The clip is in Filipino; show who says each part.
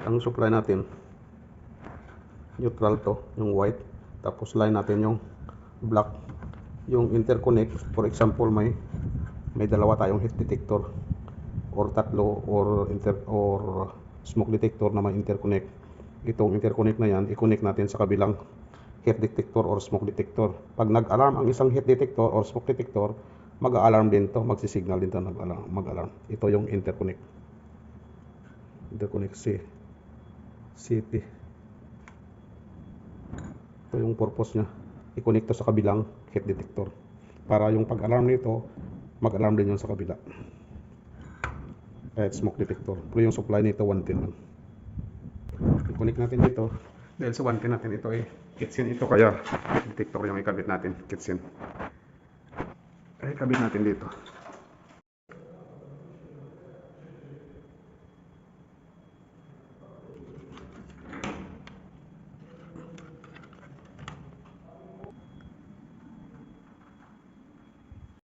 Speaker 1: Ang supply natin, neutral to, yung white. Tapos line natin yung black. Yung interconnect, for example, may dalawa tayong heat detector or tatlo or smoke detector na may interconnect. Itong interconnect na yan, i-connect natin sa kabilang heat detector or smoke detector. Pag nag-alarm ang isang heat detector or smoke detector, mag-alarm din to, magsisignal din to mag-alarm. Ito yung interconnect. Interconnect CT. Ito yung purpose nya. I-connect to sa kabilang heat detector. Para yung pag-alarm nito, mag-alarm din yung sa kabila. Kahit smoke detector. Pero yung supply nito 110 lang. I-connect natin dito. Dahil sa 110 natin ito ay kitchen ito, kaya detector yung ikabit natin. Kitchen. Ay, ikabit natin dito.